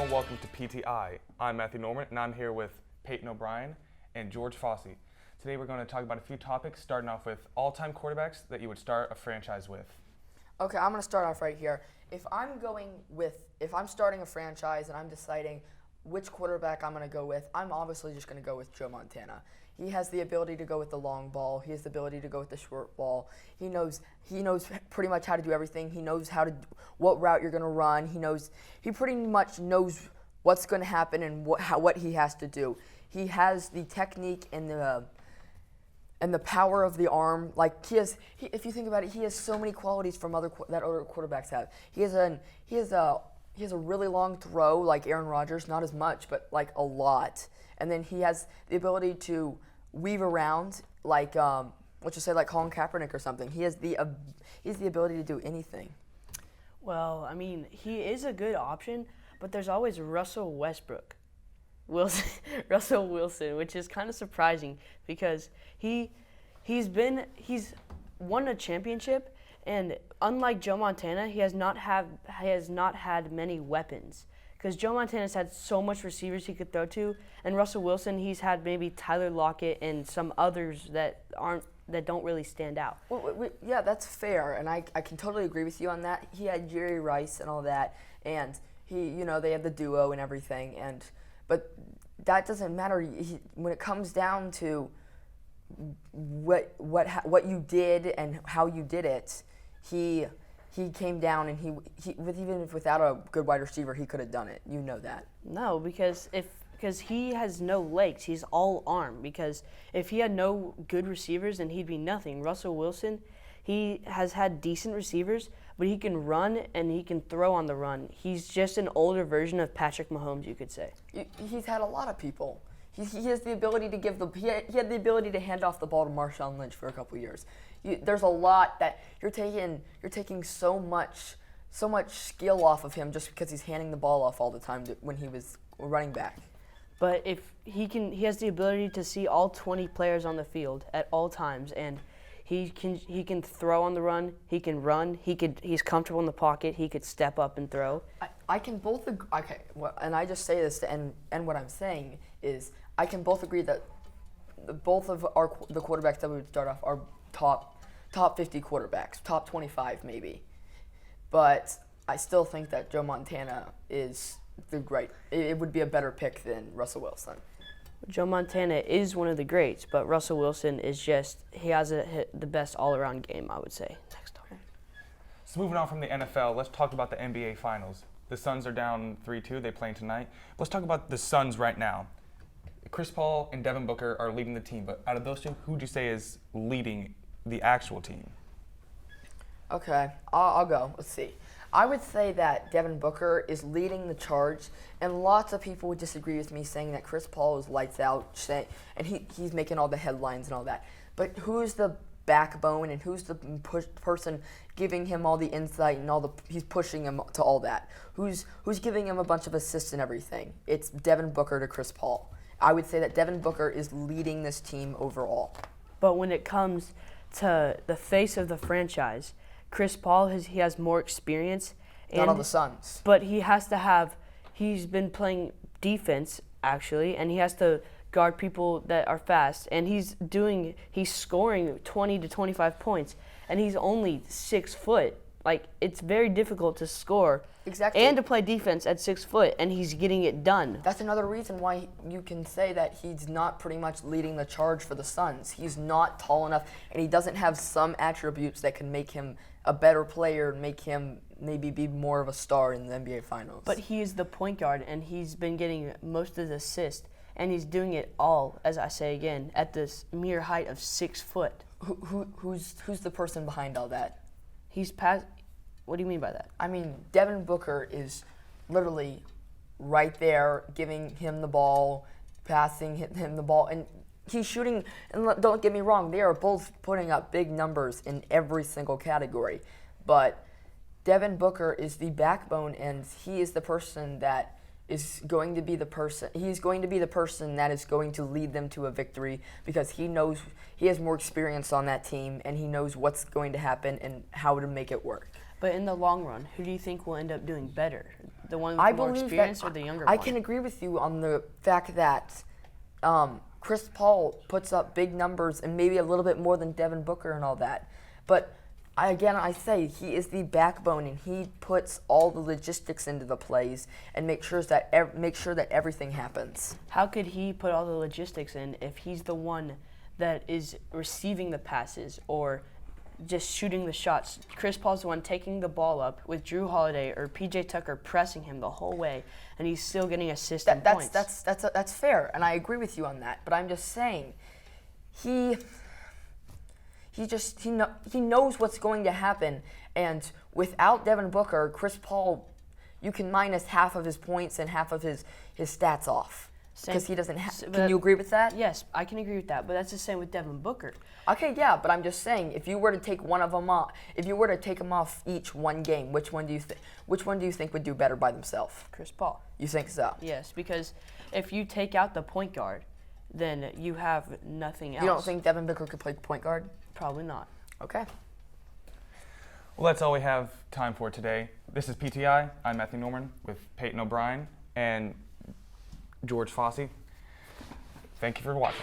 and welcome to PTI. I'm Matthew Norman, and I'm here with Peyton O'Brien and George Fossey. Today we're going to talk about a few topics, starting off with all-time quarterbacks that you would start a franchise with. Okay, I'm going to start off right here. If I'm starting a franchise and I'm deciding which quarterback I'm going to go with, I'm obviously just going to go with Joe Montana. He has the ability to go with the long ball. He has the ability to go with the short ball. He knows pretty much how to do everything. He knows what route you're going to run. He pretty much knows what's going to happen and what he has to do. He has the technique and the power of the arm. If you think about it, he has so many qualities from other quarterbacks have. He has a really long throw like Aaron Rodgers, not as much, but like a lot. And then he has the ability to weave around like Colin Kaepernick or something. He has the ability to do anything. Well, I mean, he is a good option, but there's always Russell Wilson, which is kind of surprising because he's won a championship, and unlike Joe Montana, he has not had many weapons. Because Joe Montana's had so much receivers he could throw to, and Russell Wilson, he's had maybe Tyler Lockett and some others that don't really stand out. Yeah, that's fair, and I can totally agree with you on that. He had Jerry Rice and all that, and they had the duo and everything, but that doesn't matter when it comes down to what you did and how you did it. He came down and even without a good wide receiver, he could have done it. You know that. No, because he has no legs. He's all arm. Because if he had no good receivers, then he'd be nothing. Russell Wilson, he has had decent receivers, but he can run and he can throw on the run. He's just an older version of Patrick Mahomes, you could say. He's had a lot of people. He has the ability to he had the ability to hand off the ball to Marshawn Lynch for a couple years. There's a lot that you're taking so much skill off of him just because he's handing the ball off all the time when he was running back. But if he has the ability to see all 20 players on the field at all times, and he can throw on the run, he can run, he's comfortable in the pocket, he could step up and throw. I can both agree. Okay, and I just say this to end what I'm saying is I can both agree that both of the quarterbacks that we would start off are top 50 quarterbacks, top 25 maybe. But I still think that Joe Montana is it would be a better pick than Russell Wilson. Joe Montana is one of the greats, but Russell Wilson is he has the best all-around game, I would say. Next topic. So moving on from the NFL, let's talk about the NBA Finals. The Suns are down 3-2. They play tonight. Let's talk about the Suns right now. Chris Paul and Devin Booker are leading the team, but out of those two, who would you say is leading the actual team? Okay, I'll go. Let's see. I would say that Devin Booker is leading the charge, and lots of people would disagree with me saying that Chris Paul is lights out, and he's making all the headlines and all that. But who's the backbone and who's the person giving him all the insight and he's pushing him to all that? Who's giving him a bunch of assists and everything? It's Devin Booker to Chris Paul. I would say that Devin Booker is leading this team overall. But when it comes to the face of the franchise, Chris Paul he has more experience. Not on the Suns. But he's been playing defense, actually, and he has to guard people that are fast. And he's scoring 20 to 25 points, and he's only 6 foot. It's very difficult to score. Exactly. And to play defense at 6 foot, and he's getting it done. That's another reason why you can say that he's not pretty much leading the charge for the Suns. He's not tall enough, and he doesn't have some attributes that can make him a better player and make him maybe be more of a star in the NBA Finals. But he is the point guard, and he's been getting most of the assists, and he's doing it all, as I say again, at this mere height of 6 foot. Who's the person behind all that? What do you mean by that? I mean, Devin Booker is literally right there, giving him the ball, passing him the ball, and he's shooting. And don't get me wrong, they are both putting up big numbers in every single category. But Devin Booker is the backbone, and he is the person that is going to be the person. He's going to be the person that is going to lead them to a victory because he has more experience on that team, and he knows what's going to happen and how to make it work. But in the long run, who do you think will end up doing better? The one with I more believe experience that or the younger I one? can agree with you on the fact that Chris Paul puts up big numbers and maybe a little bit more than Devin Booker and all that. But I say he is the backbone, and he puts all the logistics into the plays and make sure that everything happens. How could he put all the logistics in if he's the one that is receiving the passes or just shooting the shots? Chris Paul's the one taking the ball up with Drew Holiday or PJ Tucker pressing him the whole way, and he's still getting assists and points. That's fair, and I agree with you on that. But I'm just saying, he knows what's going to happen, and without Devin Booker, Chris Paul, you can minus half of his points and half of his stats off because he doesn't have. Can you agree with that? Yes, I can agree with that, but that's the same with Devin Booker. Okay, yeah, but I'm just saying, if you were to take one of them off, if you were to take them off each one game, which one do you think would do better by themselves? Chris Paul. You think so? Yes, because if you take out the point guard, then you have nothing else. You don't think Devin Booker could play point guard? Probably not. Okay. Well, that's all we have time for today. This is PTI. I'm Matthew Norman with Peyton O'Brien and George Fossey. Thank you for watching.